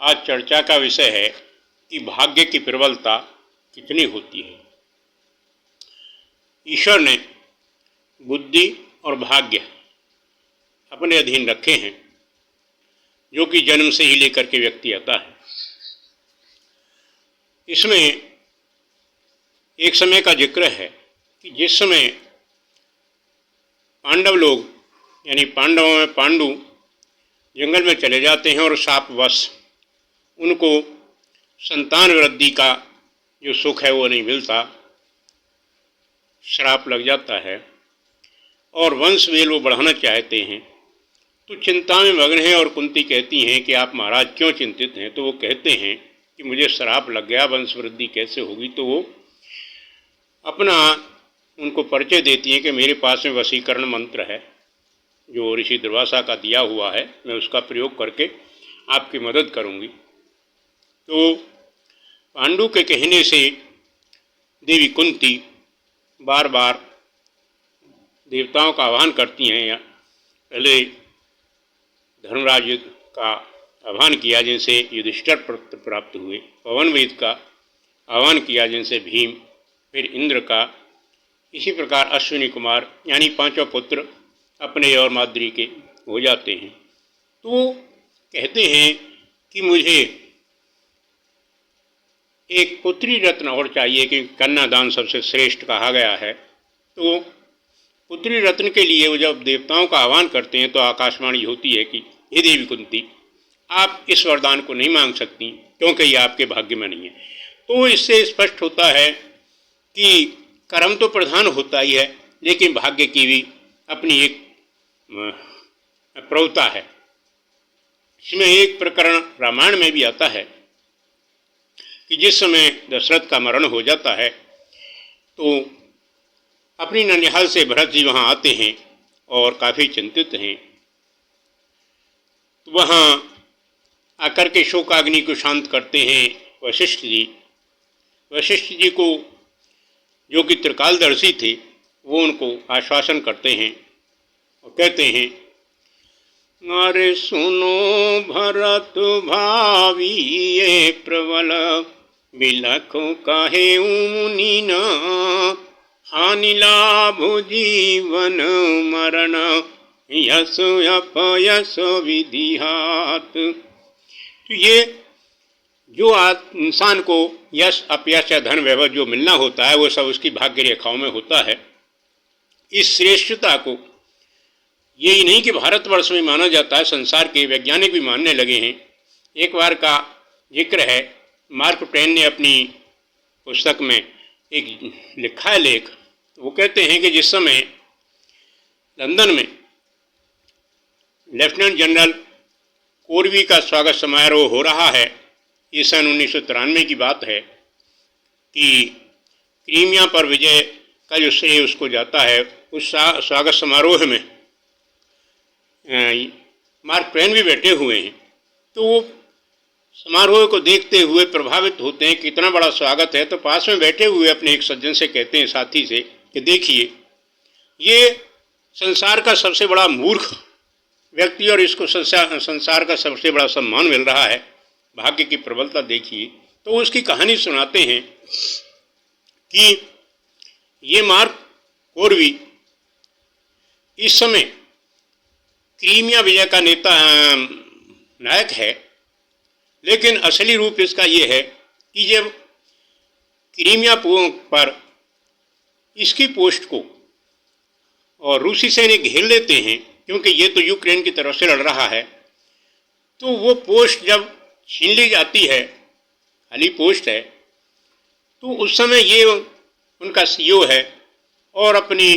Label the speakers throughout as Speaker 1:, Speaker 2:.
Speaker 1: आज चर्चा का विषय है कि भाग्य की प्रबलता कितनी होती है। ईश्वर ने बुद्धि और भाग्य अपने अधीन रखे हैं, जो कि जन्म से ही लेकर के व्यक्ति आता है। इसमें एक समय का जिक्र है कि जिस समय पांडव लोग यानी पांडवों में पांडु जंगल में चले जाते हैं और शापवश उनको संतान वृद्धि का जो सुख है वो नहीं मिलता, श्राप लग जाता है और वंश वेल वो बढ़ाना चाहते हैं, तो चिंता में मग्न हैं। और कुंती कहती हैं कि आप महाराज क्यों चिंतित हैं? तो वो कहते हैं कि मुझे श्राप लग गया, वंश वृद्धि कैसे होगी? तो वो अपना उनको परिचय देती हैं कि मेरे पास में वशीकरण मंत्र है जो ऋषि दुर्वासा का दिया हुआ है, मैं उसका प्रयोग करके आपकी मदद करूंगी। तो पांडु के कहने से देवी कुंती बार बार देवताओं का आह्वान करती हैं। या पहले धर्मराज का आह्वान किया जिनसे युधिष्ठिर प्राप्त हुए, पवन वेद का आह्वान किया जिनसे भीम, फिर इंद्र का, इसी प्रकार अश्विनी कुमार यानी पांचों पुत्र अपने और माद्री के हो जाते हैं। तो कहते हैं कि मुझे एक पुत्री रत्न और चाहिए, कि कन्यादान सबसे श्रेष्ठ कहा गया है। तो पुत्री रत्न के लिए वो जब देवताओं का आह्वान करते हैं तो आकाशवाणी होती है कि हे देवी कुंती, आप इस वरदान को नहीं मांग सकती क्योंकि ये आपके भाग्य में नहीं है। तो इससे स्पष्ट होता है कि कर्म तो प्रधान होता ही है, लेकिन भाग्य की भी अपनी एक प्रवृत्ता है। इसमें एक प्रकरण रामायण में भी आता है कि जिस समय दशरथ का मरण हो जाता है तो अपनी ननिहाल से भरत जी वहाँ आते हैं और काफ़ी चिंतित हैं। तो वहाँ आकर के शोकाग्नि को शांत करते हैं वशिष्ठ जी। वशिष्ठ जी को जो कि त्रिकालदर्शी थे वो उनको आश्वासन करते हैं और कहते हैं, अरे सुनो भरत भावी ये प्रबल बिलखो काहे मुनि न, हानि लाभ जीवन मरण यश अपयश विधिहात। तो ये जो इंसान को यश अपयश या धन वैभव जो मिलना होता है वो सब उसकी भाग्य रेखाओं में होता है। इस श्रेष्ठता को यही नहीं कि भारतवर्ष में माना जाता है, संसार के वैज्ञानिक भी मानने लगे हैं। एक बार का जिक्र है, मार्क ट्वेन ने अपनी पुस्तक में एक लिखा है लेख। वो कहते हैं कि जिस समय लंदन में लेफ्टिनेंट जनरल कोरवी का स्वागत समारोह हो रहा है, ये सन 1993 की बात है, कि क्रीमिया पर विजय का जो श्रेय उसको जाता है, उस स्वागत समारोह में मार्क ट्वेन भी बैठे हुए हैं। तो वो समारोह को देखते हुए प्रभावित होते हैं, कितना बड़ा स्वागत है। तो पास में बैठे हुए अपने एक सज्जन से कहते हैं, साथी से, कि देखिए ये संसार का सबसे बड़ा मूर्ख व्यक्ति और इसको संसार का सबसे बड़ा सम्मान मिल रहा है, भाग्य की प्रबलता देखिए। तो उसकी कहानी सुनाते हैं कि ये मार्क कोरवी इस समय क्रीमिया विजय का नेता नायक है, लेकिन असली रूप इसका ये है कि जब क्रीमिया पर इसकी पोस्ट को और रूसी सैनिक घेर लेते हैं, क्योंकि ये तो यूक्रेन की तरफ से लड़ रहा है, तो वो पोस्ट जब छीन ली जाती है, खाली पोस्ट है, तो उस समय ये उनका सीईओ है और अपनी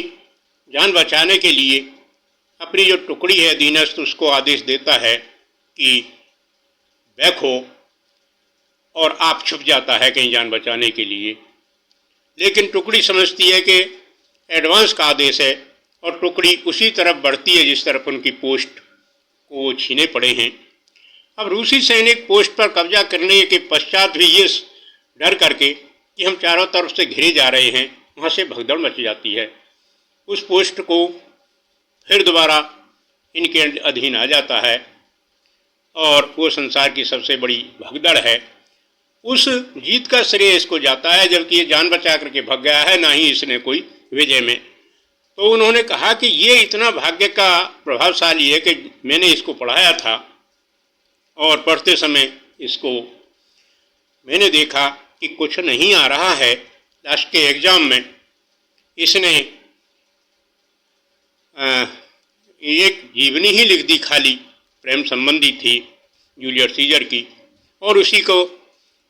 Speaker 1: जान बचाने के लिए अपनी जो टुकड़ी है अधीनस्थ उसको आदेश देता है कि बैक हो, और आप छुप जाता है कहीं जान बचाने के लिए। लेकिन टुकड़ी समझती है कि एडवांस का आदेश है और टुकड़ी उसी तरफ बढ़ती है जिस तरफ उनकी पोस्ट को छीने पड़े हैं। अब रूसी सैनिक पोस्ट पर कब्जा करने के पश्चात भी ये डर करके कि हम चारों तरफ से घिरे जा रहे हैं, वहाँ से भगदड़ मच जाती है। उस पोस्ट को फिर दोबारा इनके अधीन आ जाता है और वो संसार की सबसे बड़ी भगदड़ है, उस जीत का श्रेय इसको जाता है, जबकि ये जान बचा करके भाग गया है, ना ही इसने कोई विजय में। तो उन्होंने कहा कि ये इतना भाग्य का प्रभावशाली है कि मैंने इसको पढ़ाया था और पढ़ते समय इसको मैंने देखा कि कुछ नहीं आ रहा है। लास्ट के एग्जाम में इसने एक जीवनी ही लिख दी, खाली प्रेम संबंधी थी जूलियस सीजर की, और उसी को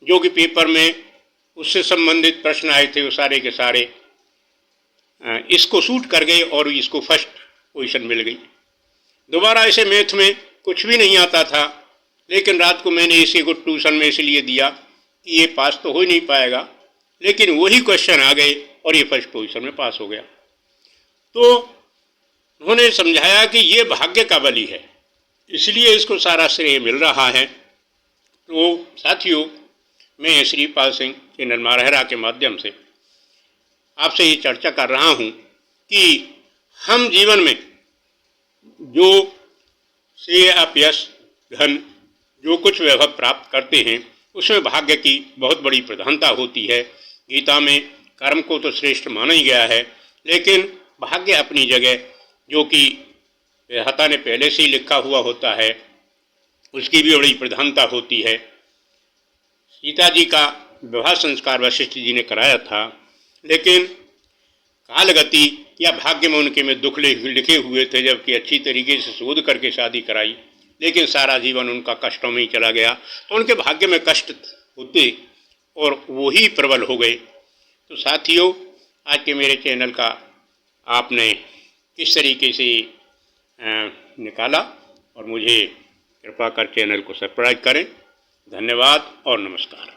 Speaker 1: जो कि पेपर में उससे संबंधित प्रश्न आए थे वो सारे के सारे इसको सूट कर गए और इसको फर्स्ट पोजीशन मिल गई। दोबारा इसे मैथ में कुछ भी नहीं आता था, लेकिन रात को मैंने इसी को ट्यूशन में इसलिए दिया कि ये पास तो हो ही नहीं पाएगा, लेकिन वही क्वेश्चन आ गए और ये फर्स्ट पोजीशन में पास हो गया। तो उन्होंने समझाया कि ये भाग्य का बली है, इसलिए इसको सारा श्रेय मिल रहा है। तो साथियों, मैं श्रीपाल सिंह चैनल मारहरा के माध्यम से आपसे ये चर्चा कर रहा हूँ कि हम जीवन में जो श्रेय अपयश धन जो कुछ वैभव प्राप्त करते हैं उसमें भाग्य की बहुत बड़ी प्रधानता होती है। गीता में कर्म को तो श्रेष्ठ माना ही गया है, लेकिन भाग्य अपनी जगह, जो कि विधाता ने पहले से ही लिखा हुआ होता है, उसकी भी बड़ी प्रधानता होती है। सीता जी का विवाह संस्कार वशिष्ठ जी ने कराया था, लेकिन कालगति या भाग्य में उनके में दुख लिखे हुए थे, जबकि अच्छी तरीके से शोध करके शादी कराई, लेकिन सारा जीवन उनका कष्टों में ही चला गया। तो उनके भाग्य में कष्ट होते और वो ही प्रबल हो गए। तो साथियों, आज के मेरे चैनल का आपने किस तरीके से निकाला, और मुझे कृपा कर चैनल को सब्सक्राइब करें। धन्यवाद और नमस्कार।